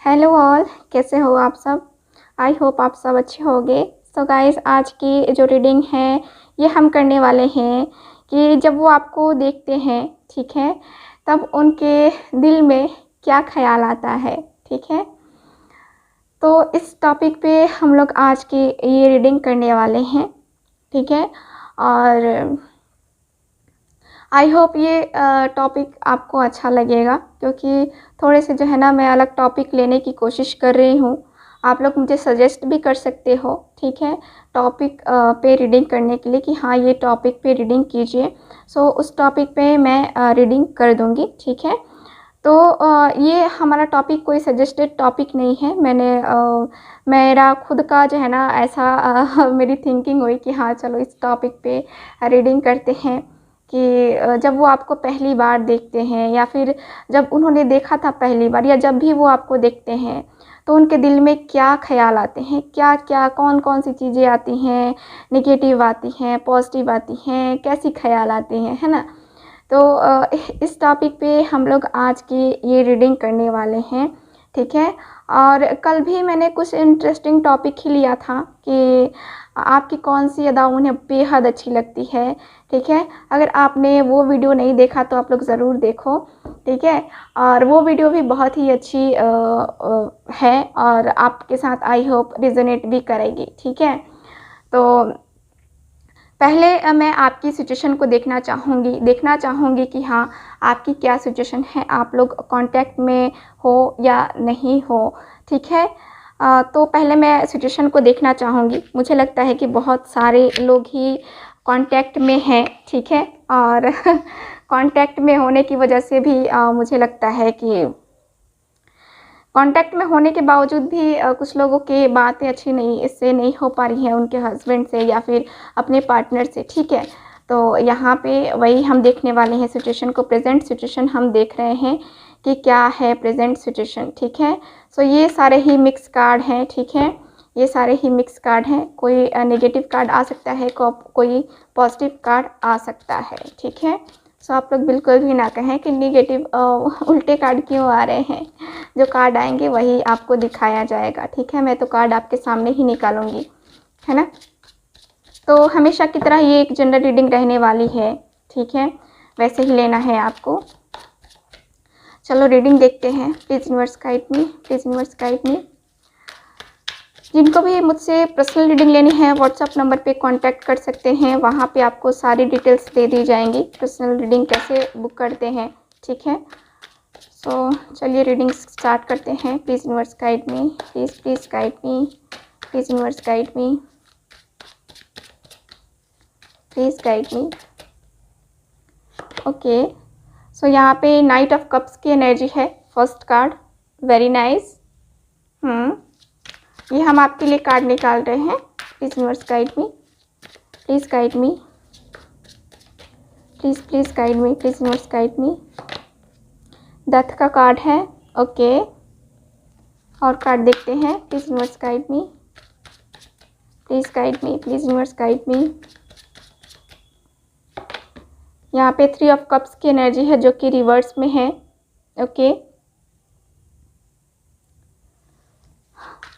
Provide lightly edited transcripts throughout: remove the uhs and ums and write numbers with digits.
Hello all, कैसे हो आप सब। आई होप आप सब अच्छे होंगे। सो गाइस, आज की जो रीडिंग है ये हम करने वाले हैं कि जब वो आपको देखते हैं, ठीक है, तब उनके दिल में क्या ख्याल आता है। ठीक है, तो इस टॉपिक पे हम लोग आज की ये रीडिंग करने वाले हैं। ठीक है, और आई होप ये टॉपिक आपको अच्छा लगेगा, क्योंकि थोड़े से जो है ना मैं अलग टॉपिक लेने की कोशिश कर रही हूँ। आप लोग मुझे सजेस्ट भी कर सकते हो, ठीक है, टॉपिक पे रीडिंग करने के लिए कि हाँ ये टॉपिक पे रीडिंग कीजिए। सो उस टॉपिक पे मैं रीडिंग कर दूँगी। ठीक है, तो ये हमारा टॉपिक कोई सजेस्टेड टॉपिक नहीं है। मेरा खुद का जो है ना ऐसा मेरी थिंकिंग हुई कि हाँ चलो इस टॉपिक पे रीडिंग करते हैं कि जब वो आपको पहली बार देखते हैं या फिर जब उन्होंने देखा था पहली बार या जब भी वो आपको देखते हैं तो उनके दिल में क्या ख़्याल आते हैं, क्या क्या कौन कौन सी चीज़ें आती हैं, नेगेटिव आती हैं, पॉजिटिव आती हैं, कैसी ख़्याल आते हैं, है ना। तो इस टॉपिक पे हम लोग आज की ये रीडिंग करने वाले हैं। ठीक है, और कल भी मैंने कुछ इंटरेस्टिंग टॉपिक ही लिया था कि आपकी कौन सी अदा उन्हें बेहद अच्छी लगती है। ठीक है, अगर आपने वो वीडियो नहीं देखा तो आप लोग ज़रूर देखो। ठीक है, और वो वीडियो भी बहुत ही अच्छी है और आपके साथ आई होप रिजोनेट भी करेगी। ठीक है, तो पहले मैं आपकी सिचुएशन को देखना चाहूँगी कि हाँ आपकी क्या सिचुएशन है, आप लोग कांटेक्ट में हो या नहीं हो। ठीक है, तो पहले मैं सिचुएशन को देखना चाहूँगी। मुझे लगता है कि बहुत सारे लोग ही कांटेक्ट में हैं। ठीक है, और कांटेक्ट में होने की वजह से भी मुझे लगता है कि कांटेक्ट में होने के बावजूद भी कुछ लोगों की बातें अच्छी नहीं हो पा रही हैं उनके हस्बैंड से या फिर अपने पार्टनर से। ठीक है, तो यहाँ पे वही हम देखने वाले हैं सिचुएशन को। प्रेजेंट सिचुएशन हम देख रहे हैं कि क्या है प्रेजेंट सिचुएशन। ठीक है, सो ये सारे ही मिक्स कार्ड हैं। ठीक है, ये सारे ही मिक्स कार्ड हैं। कोई नेगेटिव कार्ड आ सकता है, कोई पॉजिटिव कार्ड आ सकता है। ठीक है, सो आप लोग बिल्कुल भी ना कहें कि नेगेटिव उल्टे कार्ड क्यों आ रहे हैं। जो कार्ड आएंगे वही आपको दिखाया जाएगा। ठीक है, मैं तो कार्ड आपके सामने ही निकालूंगी, है ना। तो हमेशा की तरह ये एक जनरल रीडिंग रहने वाली है। ठीक है, वैसे ही लेना है आपको। चलो रीडिंग देखते हैं। Please universe guide me, please universe guide मी। जिनको भी मुझसे पर्सनल रीडिंग लेनी है व्हाट्सएप नंबर पे कांटेक्ट कर सकते हैं। वहाँ पे आपको सारी डिटेल्स दे दी जाएंगी, पर्सनल रीडिंग कैसे बुक करते हैं। ठीक है, सो चलिए रीडिंग स्टार्ट करते हैं। Please universe guide me, please guide me, please universe guide me, please guide me. Okay, so यहाँ पे नाइट ऑफ कप्स की एनर्जी है, फर्स्ट कार्ड। Very nice. ये हम आपके लिए कार्ड निकाल रहे हैं। Please universe guide me, please guide me, please guide me, please universe guide me. Death का कार्ड है। ओके, और कार्ड देखते हैं। Please universe guide me, please guide me, please universe guide मी। यहाँ पे 3 ऑफ कप्स की एनर्जी है जो कि रिवर्स में है। ओके,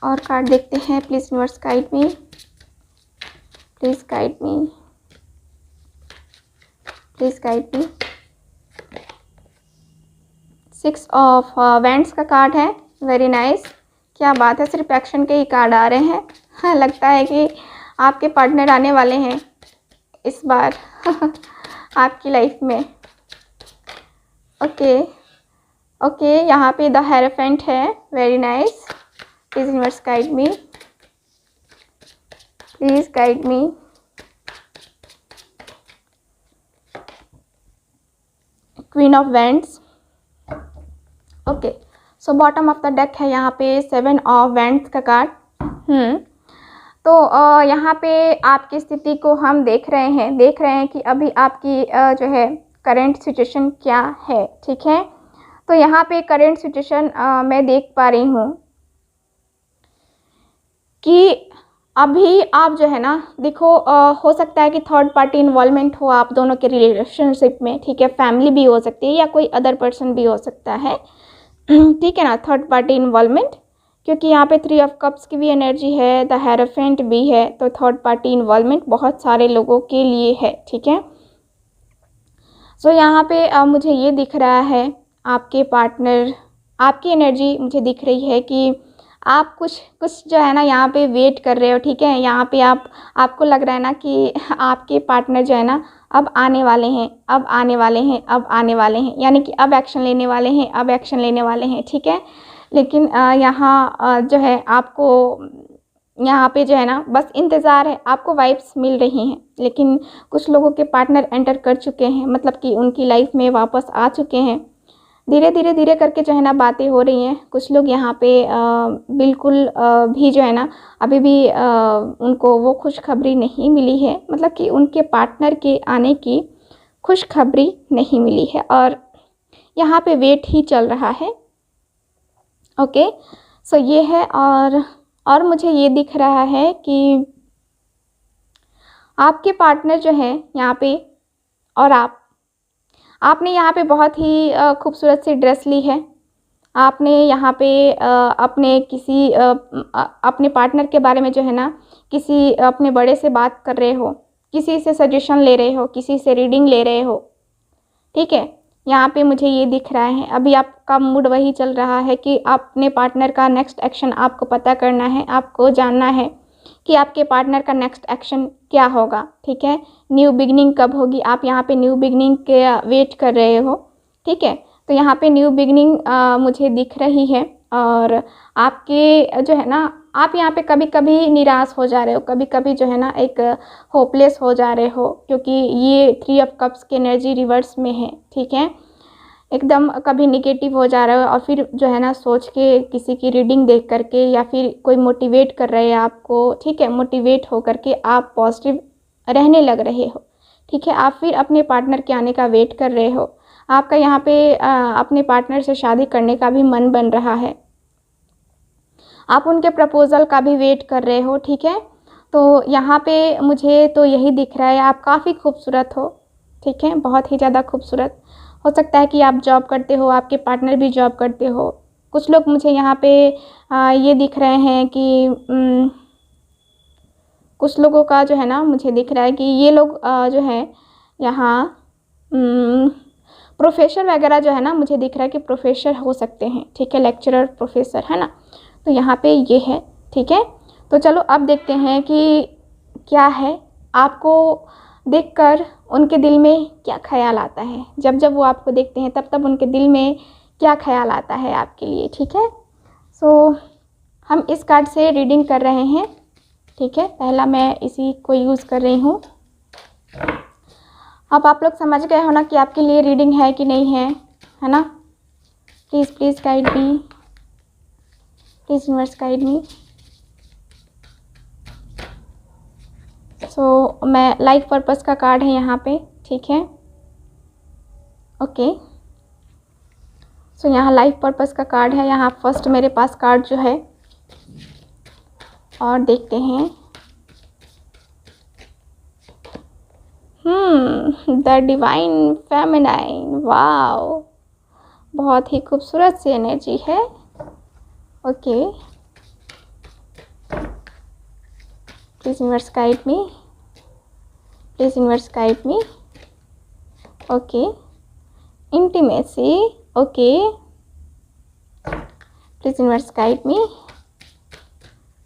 और कार्ड देखते हैं। Please universe guide me, please guide me, please guide me. 6 of wands का कार्ड है। वेरी नाइस, क्या बात है, सिर्फ एक्शन के ही कार्ड आ रहे हैं। हाँ, लगता है कि आपके पार्टनर आने वाले हैं इस बार आपकी लाइफ में। ओके ओके, यहाँ पे द हेरोफेंट है। Very nice, please universe guide me, please guide me. Queen of wands. Okay, so bottom of the deck है यहाँ पे 7 ऑफ वैंड्स का कार्ड। तो यहाँ पे आपकी स्थिति को हम देख रहे हैं कि अभी आपकी जो है करेंट सिचुएशन क्या है। ठीक है, तो यहाँ पे करेंट सिचुएशन मैं देख पा रही हूँ कि अभी आप जो है ना, देखो हो सकता है कि थर्ड पार्टी इन्वॉल्वमेंट हो आप दोनों के रिलेशनशिप में। ठीक है, फैमिली भी हो सकती है या कोई अदर पर्सन भी हो सकता है। ठीक है ना, थर्ड पार्टी इन्वॉल्वमेंट, क्योंकि यहाँ पे 3 ऑफ कप्स की भी एनर्जी है, द हेरोफेंट भी है, तो थर्ड पार्टी इन्वॉल्वमेंट बहुत सारे लोगों के लिए है। ठीक है, सो यहाँ पे मुझे ये दिख रहा है, आपके पार्टनर, आपकी एनर्जी मुझे दिख रही है कि आप कुछ कुछ जो है ना यहाँ पे वेट कर रहे हो। ठीक है, यहाँ पे आपको लग रहा है ना कि आपके पार्टनर जो है ना अब आने वाले हैं, अब आने वाले हैं, अब आने वाले हैं, यानी कि अब एक्शन लेने वाले हैं, अब एक्शन लेने वाले हैं। ठीक है, लेकिन यहाँ जो है आपको यहाँ पे जो है ना बस इंतज़ार है, आपको वाइब्स मिल रही हैं, लेकिन कुछ लोगों के पार्टनर एंटर कर चुके हैं, मतलब कि उनकी लाइफ में वापस आ चुके हैं। धीरे धीरे धीरे करके जो है ना बातें हो रही हैं। कुछ लोग यहाँ पे बिल्कुल भी जो है ना अभी भी उनको वो खुशखबरी नहीं मिली है, मतलब कि उनके पार्टनर के आने की खुशखबरी नहीं मिली है और यहाँ पे वेट ही चल रहा है। ओके, सो ये है। और मुझे ये दिख रहा है कि आपके पार्टनर जो है यहाँ पे और आपने यहाँ पे बहुत ही खूबसूरत सी ड्रेस ली है। आपने यहाँ पे अपने पार्टनर के बारे में जो है ना किसी अपने बड़े से बात कर रहे हो, किसी से सजेशन ले रहे हो, किसी से रीडिंग ले रहे हो। ठीक है, यहाँ पे मुझे ये दिख रहा है, अभी आपका मूड वही चल रहा है कि अपने पार्टनर का नेक्स्ट एक्शन आपको पता करना है, आपको जानना है कि आपके पार्टनर का नेक्स्ट एक्शन क्या होगा। ठीक है, न्यू बिगनिंग कब होगी, आप यहाँ पे न्यू बिगनिंग के वेट कर रहे हो। ठीक है, तो यहाँ पे न्यू बिगनिंग मुझे दिख रही है और आपके जो है ना आप यहाँ पे कभी कभी निराश हो जा रहे हो, कभी कभी जो है ना एक होपलेस हो जा रहे हो, क्योंकि ये 3 ऑफ कप्स की एनर्जी रिवर्स में है। ठीक है, एकदम कभी निगेटिव हो जा रहे हो और फिर जो है ना सोच के किसी की रीडिंग देख करके या फिर कोई मोटिवेट कर रहे हैं आपको। ठीक है, मोटिवेट हो करके आप पॉजिटिव रहने लग रहे हो। ठीक है, आप फिर अपने पार्टनर के आने का वेट कर रहे हो। आपका यहाँ पे अपने पार्टनर से शादी करने का भी मन बन रहा है, आप उनके प्रपोज़ल का भी वेट कर रहे हो। ठीक है, तो यहाँ पे मुझे तो यही दिख रहा है, आप काफ़ी खूबसूरत हो। ठीक है, बहुत ही ज़्यादा खूबसूरत। हो सकता है कि आप जॉब करते हो, आपके पार्टनर भी जॉब करते हो। कुछ लोग मुझे यहाँ पे ये दिख रहे हैं कि कुछ लोगों का जो है ना मुझे दिख रहा है कि ये लोग जो है यहाँ प्रोफेसर वगैरह जो है ना, मुझे दिख रहा है कि प्रोफेसर हो सकते हैं। ठीक है, लेक्चरर, प्रोफेसर, है ना, तो यहाँ पे ये है। ठीक है, तो चलो अब देखते हैं कि क्या है, आपको देखकर उनके दिल में क्या ख्याल आता है। जब जब वो आपको देखते हैं तब तब उनके दिल में क्या ख्याल आता है आपके लिए। ठीक है, सो हम इस कार्ड से रीडिंग कर रहे हैं। ठीक है, पहला मैं इसी को यूज़ कर रही हूँ। अब आप लोग समझ गए हो ना कि आपके लिए रीडिंग है कि नहीं है ना। Please guide me, please universe guide me. So मैं लाइफ पर्पस का कार्ड है यहाँ पे। ठीक है, ओके, सो यहाँ लाइफ पर्पस का कार्ड है। यहाँ फर्स्ट मेरे पास कार्ड जो है, और देखते हैं। द डिवाइन फेमिनाइन, वाओ, बहुत ही खूबसूरत सी एनर्जी है। Okay, please universe guide me, please universe guide me. Okay, intimacy, okay, please universe guide me,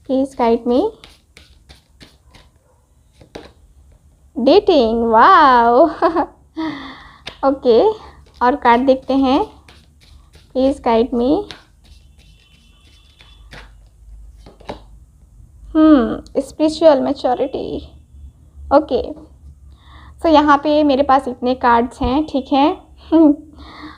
please guide me. Dating, wow okay, और कार्ड देखते हैं, please guide me. Spiritual maturity, okay, so यहाँ पे मेरे पास इतने cards हैं। ठीक है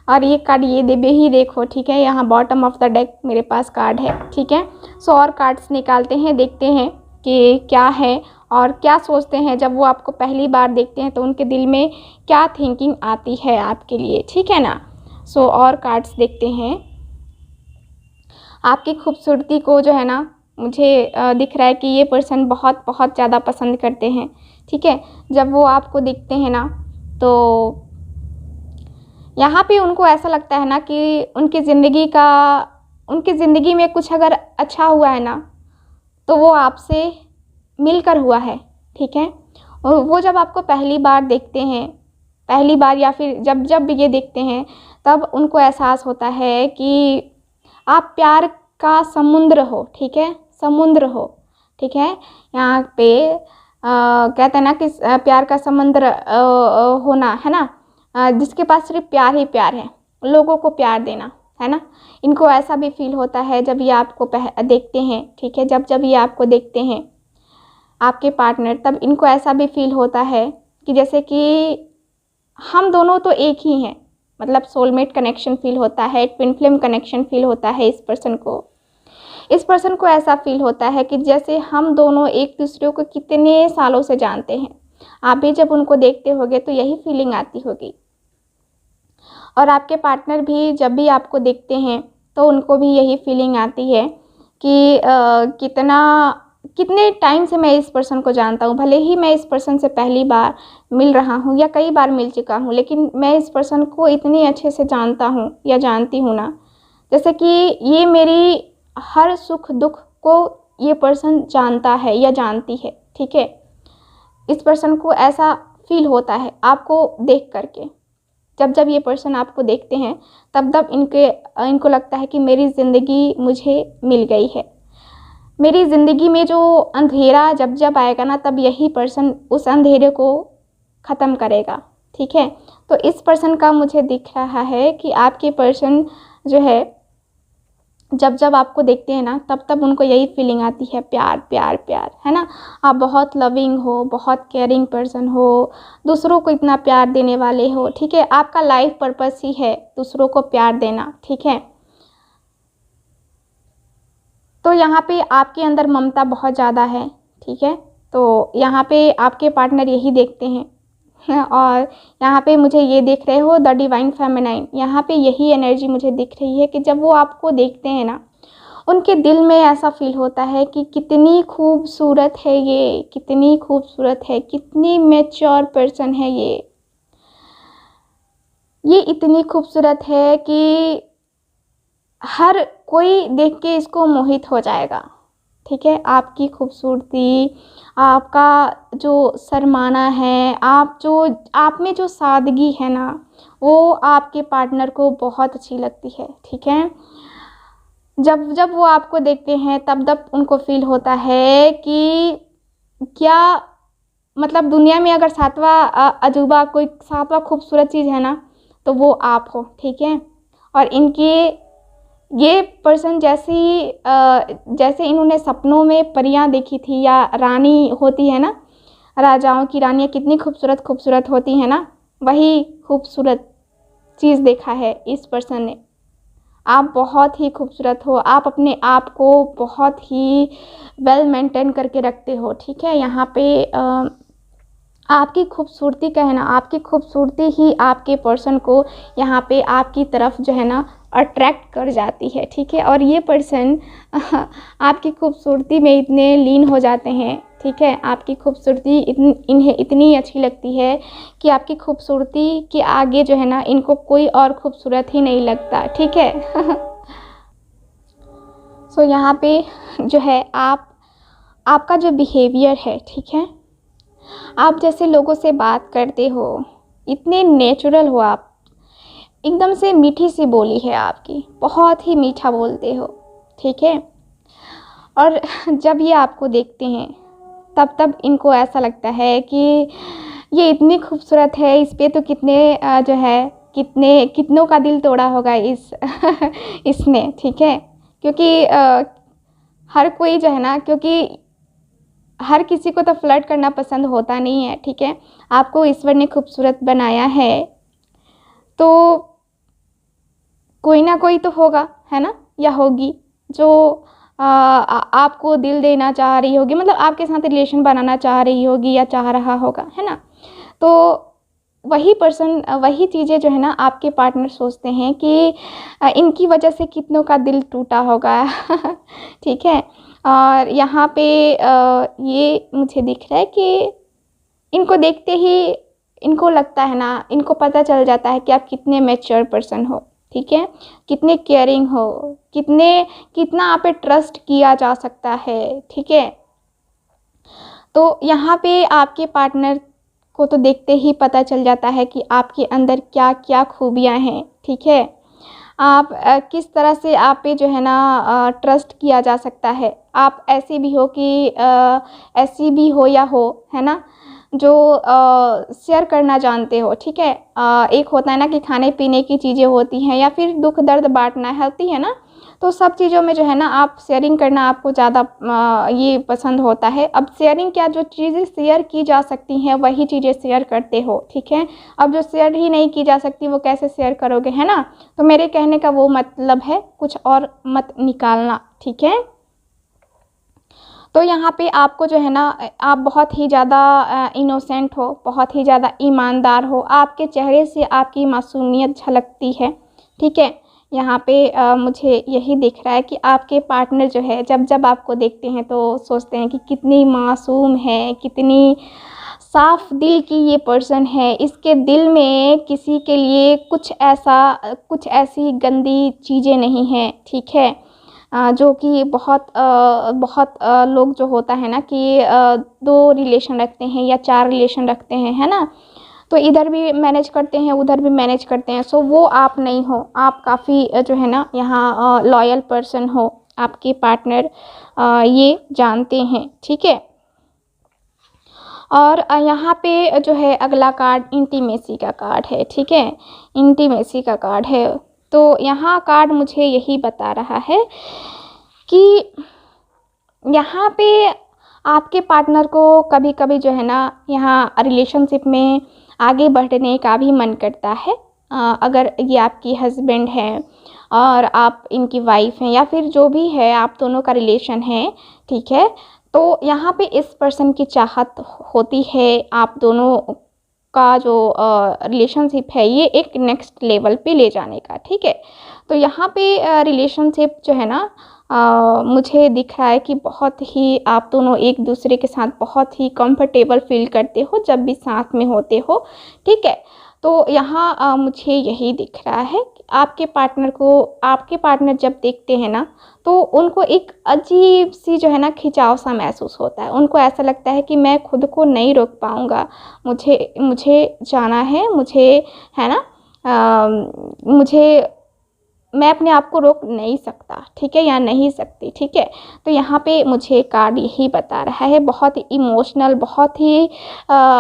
और ये कार्ड ये देवे ही देखो। ठीक है, यहाँ बॉटम ऑफ द डेक मेरे पास कार्ड है। ठीक है, सो और कार्ड्स निकालते हैं, देखते हैं कि क्या है और क्या सोचते हैं। जब वो आपको पहली बार देखते हैं तो उनके दिल में क्या थिंकिंग आती है आपके लिए। ठीक है ना, सो और कार्ड्स देखते हैं। आपकी खूबसूरती को जो है ना मुझे दिख रहा है कि ये पर्सन बहुत बहुत ज़्यादा पसंद करते हैं। ठीक है, जब वो आपको देखते हैं ना तो यहाँ पे उनको ऐसा लगता है ना कि उनकी ज़िंदगी में कुछ अगर अच्छा हुआ है ना तो वो आपसे मिलकर हुआ है, ठीक है। और वो जब आपको पहली बार देखते हैं, पहली बार या फिर जब जब भी ये देखते हैं, तब उनको एहसास होता है कि आप प्यार का समुद्र हो, ठीक है, समुद्र हो, ठीक है। यहाँ पे कहते हैं ना कि प्यार का समुद्र होना, है ना, जिसके पास सिर्फ प्यार ही प्यार है, लोगों को प्यार देना, है ना। इनको ऐसा भी फील होता है जब ये आपको देखते हैं, ठीक है, जब जब ये आपको देखते हैं आपके पार्टनर, तब इनको ऐसा भी फील होता है कि जैसे कि हम दोनों तो एक ही हैं, मतलब सोलमेट कनेक्शन फील होता है, ट्विन फ्लेम कनेक्शन फील होता है इस पर्सन को ऐसा फील होता है कि जैसे हम दोनों एक दूसरे को कितने सालों से जानते हैं। आप भी जब उनको देखते होगे तो यही फीलिंग आती होगी, और आपके पार्टनर भी जब भी आपको देखते हैं तो उनको भी यही फीलिंग आती है कि कितने टाइम से मैं इस पर्सन को जानता हूँ। भले ही मैं इस पर्सन से पहली बार मिल रहा हूँ या कई बार मिल चुका हूँ, लेकिन मैं इस पर्सन को इतनी अच्छे से जानता हूँ या जानती हूँ ना, जैसे कि ये मेरी हर सुख दुख को ये पर्सन जानता है या जानती है, ठीक है। इस पर्सन को ऐसा फील होता है आपको देख करके। जब जब ये पर्सन आपको देखते हैं तब तब इनको लगता है कि मेरी ज़िंदगी मुझे मिल गई है। मेरी ज़िंदगी में जो अंधेरा जब जब आएगा ना, तब यही पर्सन उस अंधेरे को ख़त्म करेगा, ठीक है। तो इस पर्सन का मुझे दिख रहा है कि आपके पर्सन जो है जब जब आपको देखते हैं ना, तब तब उनको यही फीलिंग आती है, प्यार प्यार प्यार, है ना। आप बहुत लविंग हो, बहुत केयरिंग पर्सन हो, दूसरों को इतना प्यार देने वाले हो, ठीक है। आपका लाइफ पर्पस ही है दूसरों को प्यार देना, ठीक है। तो यहाँ पे आपके अंदर ममता बहुत ज़्यादा है, ठीक है। तो यहाँ पे आपके पार्टनर यही देखते हैं और यहाँ पे मुझे ये देख रहे हो द डिवाइन फेमिनाइन, यहाँ पे यही एनर्जी मुझे दिख रही है कि जब वो आपको देखते हैं ना, उनके दिल में ऐसा फील होता है कि कितनी खूबसूरत है ये, कितनी खूबसूरत है, कितनी मैच्योर पर्सन है ये इतनी खूबसूरत है कि हर कोई देख के इसको मोहित हो जाएगा, ठीक है। आपकी खूबसूरती, आपका जो शर्माना है, आप में जो सादगी है ना, वो आपके पार्टनर को बहुत अच्छी लगती है, ठीक है। जब जब वो आपको देखते हैं तब तब उनको फील होता है कि क्या, मतलब दुनिया में अगर सातवां अजूबा कोई सातवां खूबसूरत चीज़ है ना, तो वो आप हो, ठीक है। और ये पर्सन जैसे इन्होंने सपनों में परियां देखी थी या रानी होती है ना, राजाओं की रानियां कितनी खूबसूरत खूबसूरत होती हैं ना, वही खूबसूरत चीज़ देखा है इस पर्सन ने। आप बहुत ही खूबसूरत हो, आप अपने आप को बहुत ही वेल मेंटेन करके रखते हो, ठीक है। यहाँ पे आपकी खूबसूरती का है ना, आपकी खूबसूरती ही आपके पर्सन को यहाँ पे आपकी तरफ जो है ना अट्रैक्ट कर जाती है, ठीक है। और ये पर्सन आपकी खूबसूरती में इतने लीन हो जाते हैं, ठीक है। आपकी खूबसूरती इन्हें इतनी अच्छी लगती है कि आपकी खूबसूरती के आगे जो है ना इनको कोई और खूबसूरत ही नहीं लगता, ठीक है। सो यहाँ पे जो है आपका जो बिहेवियर है, ठीक है, आप जैसे लोगों से बात करते हो, इतने नेचुरल हो आप, एकदम से मीठी सी बोली है आपकी, बहुत ही मीठा बोलते हो, ठीक है। और जब ये आपको देखते हैं तब इनको ऐसा लगता है कि ये इतनी खूबसूरत है, इस पे तो जो है कितनों का दिल तोड़ा होगा इसने, ठीक है। क्योंकि हर कोई जो है ना, क्योंकि हर किसी को तो फ्लर्ट करना पसंद होता नहीं है, ठीक है। आपको ईश्वर ने खूबसूरत बनाया है तो कोई ना कोई तो होगा, है ना, या होगी जो आपको दिल देना चाह रही होगी, मतलब आपके साथ रिलेशन बनाना चाह रही होगी या चाह रहा होगा, है ना। तो वही पर्सन, वही चीज़ें जो है ना आपके पार्टनर सोचते हैं कि इनकी वजह से कितनों का दिल टूटा होगा ठीक है। और यहाँ पे ये मुझे दिख रहा है कि इनको देखते ही इनको लगता है ना, इनको पता चल जाता है कि आप कितने मैच्योर पर्सन हो, ठीक है, कितने केयरिंग हो, कितना आप पे ट्रस्ट किया जा सकता है, ठीक है। तो यहाँ पे आपके पार्टनर को तो देखते ही पता चल जाता है कि आपके अंदर क्या क्या खूबियाँ हैं, ठीक है। आप किस तरह से आप पे जो है ना ट्रस्ट किया जा सकता है। आप ऐसे भी हो कि ऐसी भी हो या हो, है ना, जो शेयर करना जानते हो, ठीक है। एक होता है ना कि खाने पीने की चीज़ें होती हैं या फिर दुख दर्द बांटना होती है ना, तो सब चीज़ों में जो है ना आप शेयरिंग करना आपको ज़्यादा ये पसंद होता है। अब शेयरिंग क्या, जो चीज़ें शेयर की जा सकती हैं वही चीज़ें शेयर करते हो, ठीक है। अब जो शेयर ही नहीं की जा सकती वो कैसे शेयर करोगे, है ना। तो मेरे कहने का वो मतलब है, कुछ और मत निकालना, ठीक है। तो यहाँ पे आपको जो है ना आप बहुत ही ज़्यादा इनोसेंट हो, बहुत ही ज़्यादा ईमानदार हो, आपके चेहरे से आपकी मासूमियत झलकती है, ठीक है। यहाँ पे मुझे यही दिख रहा है कि आपके पार्टनर जो है जब जब आपको देखते हैं तो सोचते हैं कि कितनी मासूम है, कितनी साफ दिल की ये पर्सन है, इसके दिल में किसी के लिए कुछ ऐसी गंदी चीज़ें नहीं हैं, ठीक है। जो कि बहुत लोग जो होता है ना कि 2 रिलेशन रखते हैं या 4 रिलेशन रखते हैं, है ना, तो इधर भी मैनेज करते हैं उधर भी मैनेज करते हैं। सो वो आप नहीं हो, आप काफ़ी जो है ना यहाँ लॉयल पर्सन हो, आपके पार्टनर ये जानते हैं, ठीक है। और यहाँ पे जो है अगला कार्ड इंटीमेसी का कार्ड है, ठीक है, इंटीमेसी का कार्ड है। तो यहाँ कार्ड मुझे यही बता रहा है कि यहाँ पे आपके पार्टनर को कभी कभी जो है ना यहाँ रिलेशनशिप में आगे बढ़ने का भी मन करता है। अगर ये आपकी हस्बैंड हैं और आप इनकी वाइफ हैं या फिर जो भी है आप दोनों का रिलेशन है, ठीक है, तो यहाँ पे इस पर्सन की चाहत होती है आप दोनों का जो रिलेशनशिप है ये एक नेक्स्ट लेवल पे ले जाने का, ठीक है। तो यहाँ पे रिलेशनशिप जो है ना मुझे दिख रहा है कि बहुत ही आप दोनों एक दूसरे के साथ बहुत ही कंफर्टेबल फील करते हो जब भी साथ में होते हो, ठीक है। तो यहाँ मुझे यही दिख रहा है कि आपके पार्टनर जब देखते हैं ना तो उनको एक अजीब सी जो है ना खिंचाव सा महसूस होता है। उनको ऐसा लगता है कि मैं खुद को नहीं रोक पाऊँगा, मुझे मुझे जाना है, है ना, मुझे मैं अपने आप को रोक नहीं सकता, ठीक है, या नहीं सकती, ठीक है। तो यहाँ पे मुझे कार्ड यही बता रहा है, बहुत ही इमोशनल, बहुत ही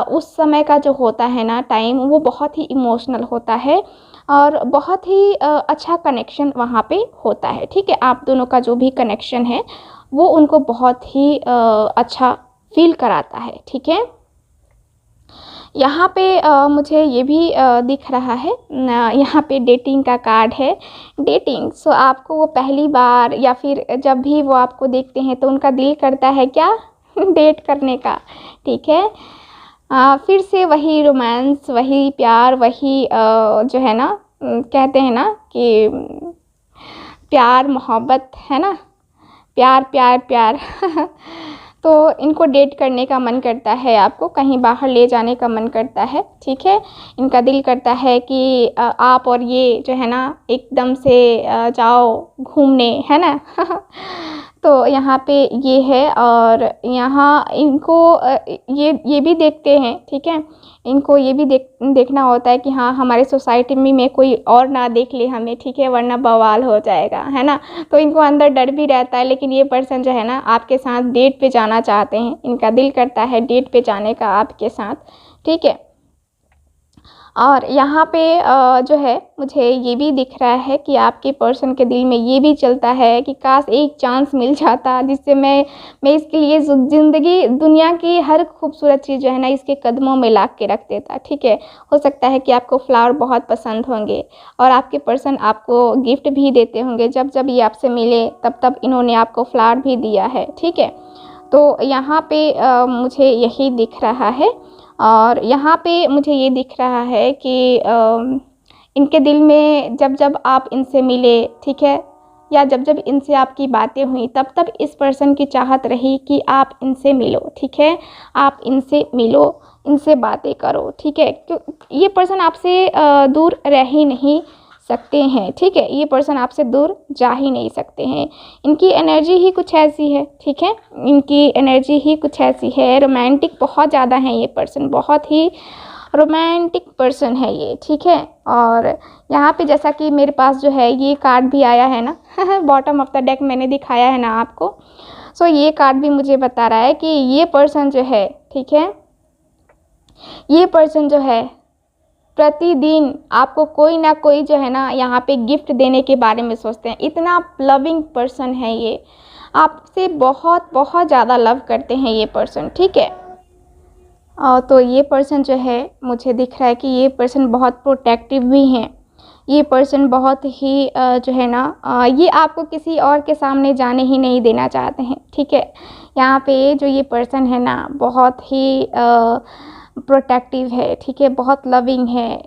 उस समय का जो होता है ना टाइम वो बहुत ही इमोशनल होता है और बहुत ही अच्छा कनेक्शन वहाँ पे होता है, ठीक है। आप दोनों का जो भी कनेक्शन है वो उनको बहुत ही अच्छा फील कराता है, ठीक है। यहाँ पे मुझे ये भी दिख रहा है, यहाँ पे डेटिंग का कार्ड है। डेटिंग, सो आपको वो पहली बार या फिर जब भी वो आपको देखते हैं तो उनका दिल करता है क्या डेट करने का, ठीक है। फिर से वही रोमांस, वही प्यार, वही जो है ना कहते हैं ना कि प्यार मोहब्बत, है ना, प्यार प्यार प्यार तो इनको डेट करने का मन करता है, आपको कहीं बाहर ले जाने का मन करता है, ठीक है। इनका दिल करता है कि आप और ये जो है ना एकदम से जाओ घूमने, है ना तो यहाँ पे ये है और यहाँ इनको ये भी देखते हैं, ठीक है। इनको ये भी देखना होता है कि हाँ हमारे सोसाइटी में कोई और ना देख ले हमें, ठीक है, वरना बवाल हो जाएगा, है ना। तो इनको अंदर डर भी रहता है, लेकिन ये पर्सन जो है ना आपके साथ डेट पे जाना चाहते हैं, इनका दिल करता है डेट पे जाने का आपके साथ, ठीक है। और यहाँ पे जो है मुझे ये भी दिख रहा है कि आपके पर्सन के दिल में ये भी चलता है कि काश एक चांस मिल जाता जिससे मैं इसके लिए ज़िंदगी दुनिया की हर खूबसूरत चीज़ जो है ना इसके कदमों में ला के रख देता, ठीक है। हो सकता है कि आपको फ्लावर बहुत पसंद होंगे और आपके पर्सन आपको गिफ्ट भी देते होंगे, जब जब ये आपसे मिले तब तब इन्होंने आपको फ्लावर भी दिया है, ठीक है। तो यहाँ पे मुझे यही दिख रहा है और यहाँ पे मुझे ये दिख रहा है कि इनके दिल में जब जब आप इनसे मिले, ठीक है, या जब जब इनसे आपकी बातें हुई तब तब इस पर्सन की चाहत रही कि आप इनसे मिलो, ठीक है, आप इनसे मिलो, इनसे बातें करो, ठीक है। क्यों ये पर्सन आपसे दूर रह ही नहीं सकते हैं, ठीक है, ये पर्सन आपसे दूर जा ही नहीं सकते हैं। इनकी एनर्जी ही कुछ ऐसी है, ठीक है, इनकी एनर्जी ही कुछ ऐसी है। रोमांटिक बहुत ज़्यादा है ये पर्सन, बहुत ही रोमांटिक पर्सन है ये, ठीक है। और यहाँ पे जैसा कि मेरे पास जो है ये कार्ड भी आया है ना बॉटम ऑफ द डेक मैंने दिखाया है ना आपको। सो ये कार्ड भी मुझे बता रहा है कि ये पर्सन जो है, ठीक है, ये पर्सन जो है प्रतिदिन आपको कोई ना कोई जो है ना यहाँ पे गिफ्ट देने के बारे में सोचते हैं। इतना लविंग पर्सन है ये, आपसे बहुत बहुत ज़्यादा लव करते हैं ये पर्सन, ठीक है। तो ये पर्सन जो है मुझे दिख रहा है कि ये पर्सन बहुत प्रोटेक्टिव भी हैं। ये पर्सन बहुत ही जो है ना ये आपको किसी और के सामने जाने ही नहीं देना चाहते हैं, ठीक है। यहाँ पे जो ये पर्सन है ना बहुत ही प्रोटेक्टिव है, ठीक है, बहुत लविंग है।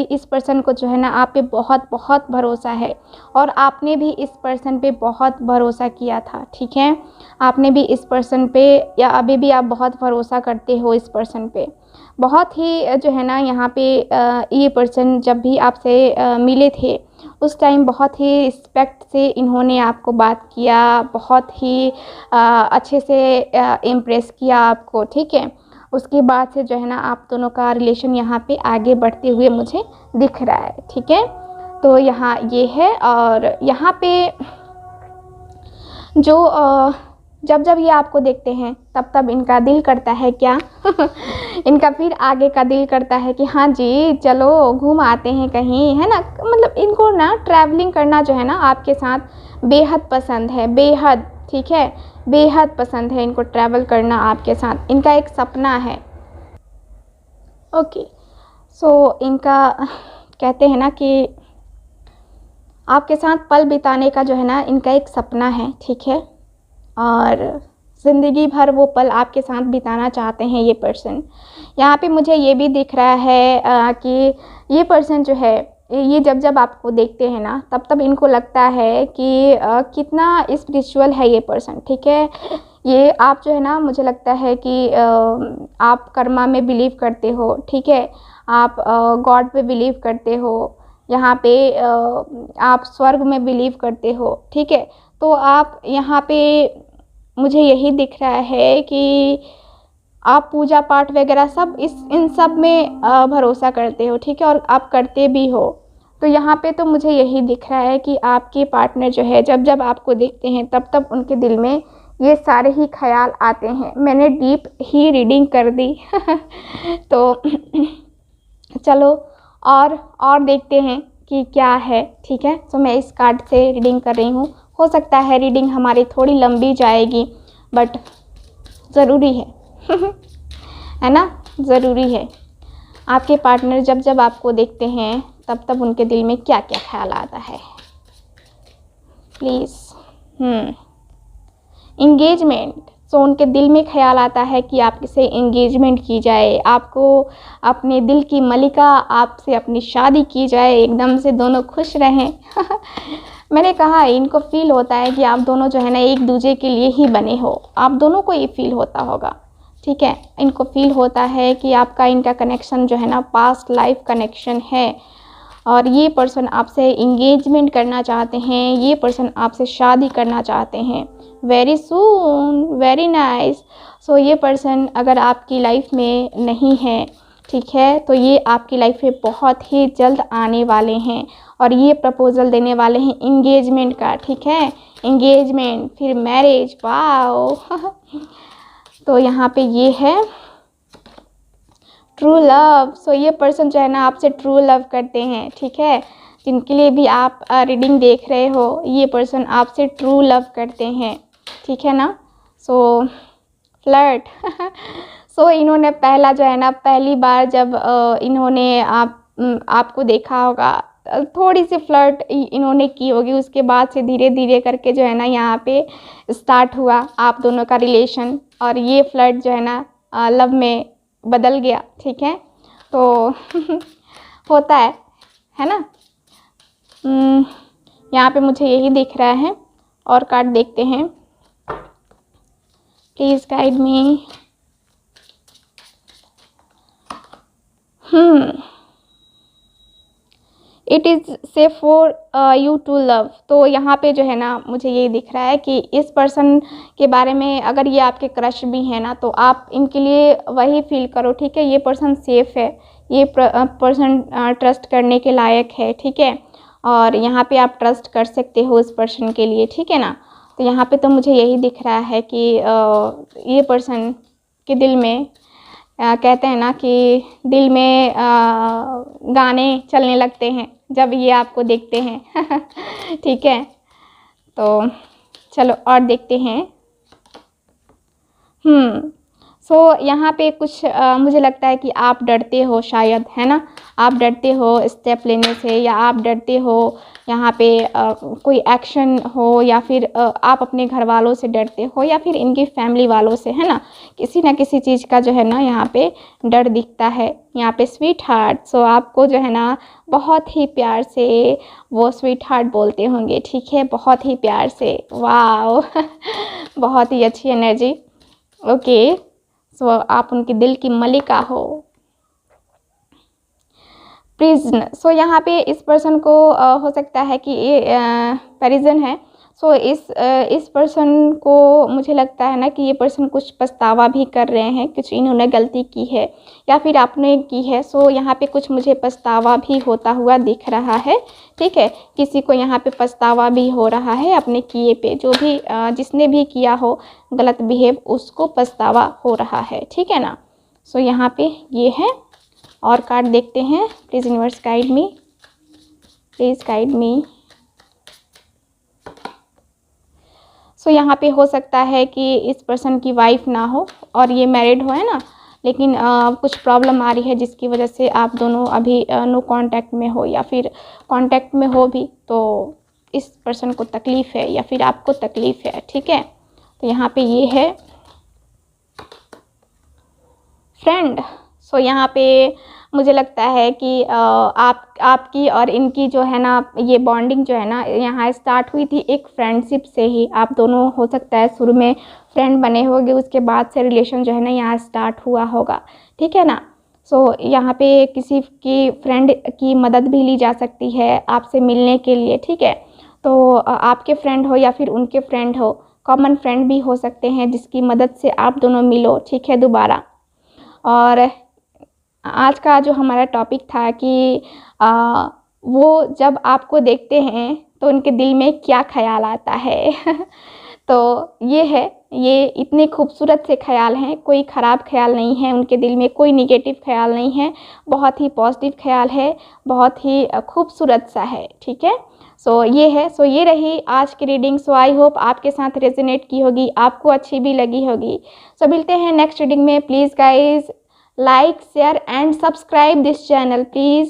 इस पर्सन को जो है ना आप पे बहुत बहुत भरोसा है और आपने भी इस पर्सन पे बहुत भरोसा किया था, ठीक है। आपने भी इस पर्सन पे या अभी भी आप बहुत भरोसा करते हो इस पर्सन पे। बहुत ही जो है ना यहाँ पे ये पर्सन जब भी आपसे मिले थे उस टाइम बहुत ही रिस्पेक्ट से इन्होंने आपको बात किया, बहुत ही अच्छे से इम्प्रेस किया आपको, ठीक है। उसके बाद से जो है ना आप दोनों का रिलेशन यहाँ पे आगे बढ़ते हुए मुझे दिख रहा है, ठीक है। तो यहाँ ये है और यहाँ पे जो जब जब ये आपको देखते हैं तब तब इनका दिल करता है क्या इनका फिर आगे का दिल करता है कि हाँ जी चलो घूम आते हैं कहीं, है ना। मतलब इनको ना ट्रैवलिंग करना जो है ना आपके साथ बेहद पसंद है, बेहद, ठीक है, बेहद पसंद है इनको ट्रैवल करना आपके साथ। इनका एक सपना है, ओके। सो इनका कहते हैं ना कि आपके साथ पल बिताने का जो है ना इनका एक सपना है, ठीक है, और ज़िंदगी भर वो पल आपके साथ बिताना चाहते हैं ये पर्सन। यहाँ पे मुझे ये भी दिख रहा है कि ये पर्सन जो है ये जब जब आपको देखते हैं ना तब तब इनको लगता है कि कितना स्पिरिचुअल है ये पर्सन, ठीक है। ये आप जो है ना मुझे लगता है कि आप कर्मा में बिलीव करते हो, ठीक है, आप गॉड पे बिलीव करते हो, यहाँ पे आप स्वर्ग में बिलीव करते हो, ठीक है। तो आप यहाँ पे मुझे यही दिख रहा है कि आप पूजा पाठ वगैरह सब इन सब में भरोसा करते हो, ठीक है, और आप करते भी हो। तो यहाँ पे तो मुझे यही दिख रहा है कि आपके पार्टनर जो है जब जब आपको देखते हैं तब तब उनके दिल में ये सारे ही ख्याल आते हैं। मैंने डीप ही रीडिंग कर दी तो चलो और देखते हैं कि क्या है, ठीक है। तो मैं इस कार्ड से रीडिंग कर रही हूँ। हो सकता है रीडिंग हमारी थोड़ी लंबी जाएगी बट ज़रूरी है है ना, ज़रूरी है। आपके पार्टनर जब जब आपको देखते हैं तब तब उनके दिल में क्या क्या ख्याल आता है प्लीज़। इंगेजमेंट, सो उनके दिल में ख्याल आता है कि आपसे इंगेजमेंट की जाए, आपको अपने दिल की मलिका आपसे अपनी शादी की जाए, एकदम से दोनों खुश रहें मैंने कहा इनको फील होता है कि आप दोनों जो है ना एक दूसरे के लिए ही बने हो, आप दोनों को ये फील होता होगा, ठीक है। इनको फील होता है कि आपका इनका कनेक्शन जो है ना पास्ट लाइफ कनेक्शन है और ये पर्सन आपसे इंगेजमेंट करना चाहते हैं, ये पर्सन आपसे शादी करना चाहते हैं वेरी सून, वेरी नाइस। सो ये पर्सन अगर आपकी लाइफ में नहीं है, ठीक है, तो ये आपकी लाइफ में बहुत ही जल्द आने वाले हैं और ये प्रपोज़ल देने वाले हैं इंगेजमेंट का, ठीक है, इंगेजमेंट फिर मैरिज, वाओ तो यहाँ पे ये है ट्रू लव। सो ये पर्सन जो है ना आपसे ट्रू लव करते हैं, ठीक है। जिनके लिए भी आप रीडिंग देख रहे हो ये पर्सन आपसे ट्रू लव करते हैं, ठीक है ना। सो फ्लर्ट सो इन्होंने पहला जो है ना पहली बार जब इन्होंने आपको देखा होगा थोड़ी सी फ्लर्ट इन्होंने की होगी, उसके बाद से धीरे धीरे करके जो है ना यहाँ पे स्टार्ट हुआ आप दोनों का रिलेशन और ये फ्लर्ट जो है ना लव में बदल गया, ठीक है। तो होता है ना। यहाँ पे मुझे यही दिख रहा है। और कार्ड देखते हैं, please guide me. It is safe for you to love. तो यहाँ पे जो है ना मुझे ये दिख रहा है कि इस पर्सन के बारे में, अगर ये आपके क्रश भी हैं ना, तो आप इनके लिए वही फील करो, ठीक है। ये पर्सन सेफ़ है, ये पर्सन ट्रस्ट करने के लायक है, ठीक है। और यहाँ पे आप ट्रस्ट कर सकते हो इस पर्सन के लिए, ठीक है ना। तो यहाँ पे तो मुझे यही दिख रहा है कि ये पर्सन के दिल में कहते हैं ना कि दिल में गाने चलने लगते हैं जब ये आपको देखते हैं ठीक है। तो चलो और देखते हैं। सो यहाँ पे कुछ मुझे लगता है कि आप डरते हो शायद, है ना। आप डरते हो स्टेप लेने से, या आप डरते हो यहाँ पे कोई एक्शन हो, या फिर आप अपने घर वालों से डरते हो, या फिर इनकी फैमिली वालों से, है ना। किसी ना किसी चीज़ का जो है ना यहाँ पे डर दिखता है। यहाँ पे स्वीट हार्ट, सो आपको जो है ना बहुत ही प्यार से वो स्वीट हार्ट बोलते होंगे, ठीक है, बहुत ही प्यार से। वाह बहुत ही अच्छी एनर्जी। ओके, सो आप उनके दिल की मलिका हो। प्रिजन, सो यहाँ पे इस पर्सन को हो सकता है कि ये प्रिजन है। सो इस पर्सन को मुझे लगता है ना कि ये पर्सन कुछ पछतावा भी कर रहे हैं, कुछ इन्होंने गलती की है या फिर आपने की है। सो यहाँ पे कुछ मुझे पछतावा भी होता हुआ दिख रहा है, ठीक है। किसी को यहाँ पे पछतावा भी हो रहा है अपने किए पे, जो भी जिसने भी किया हो गलत बिहेव, उसको पछतावा हो रहा है, ठीक है ना। सो यहाँ पे ये है। और कार्ड देखते हैं, please universe guide me, please guide me. So यहाँ पे हो सकता है कि इस पर्सन की वाइफ ना हो और ये मैरिड हो, है ना, लेकिन कुछ प्रॉब्लम आ रही है जिसकी वजह से आप दोनों अभी नो कांटेक्ट में हो, या फिर कांटेक्ट में हो भी तो इस पर्सन को तकलीफ़ है या फिर आपको तकलीफ़ है, ठीक है। तो यहाँ पे ये है फ्रेंड। सो यहाँ पे मुझे लगता है कि आपकी और इनकी जो है ना ये बॉन्डिंग जो है ना यहाँ स्टार्ट हुई थी एक फ्रेंडशिप से ही। आप दोनों हो सकता है शुरू में फ्रेंड बने होंगे, उसके बाद से रिलेशन जो है ना यहाँ स्टार्ट हुआ होगा, ठीक है ना। सो यहाँ पे किसी की फ्रेंड की मदद भी ली जा सकती है आपसे मिलने के लिए, ठीक है। तो आपके फ्रेंड हो या फिर उनके फ्रेंड हो, कॉमन फ्रेंड भी हो सकते हैं जिसकी मदद से आप दोनों मिलो, ठीक है, दोबारा। और आज का जो हमारा टॉपिक था कि वो जब आपको देखते हैं तो उनके दिल में क्या ख़्याल आता है तो ये है, ये इतने खूबसूरत से ख़्याल हैं, कोई ख़राब ख़्याल नहीं है उनके दिल में, कोई नेगेटिव ख़्याल नहीं है, बहुत ही पॉजिटिव ख़्याल है, बहुत ही खूबसूरत सा है, ठीक है। सो ये है। सो ये रही आज की रीडिंग। सो आई होप आपके साथ रेजोनेट की होगी, आपको अच्छी भी लगी होगी। सो मिलते हैं नेक्स्ट रीडिंग में। Please guys like, share and subscribe this channel please.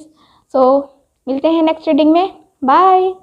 So मिलते हैं नेक्स्ट रीडिंग में। बाय।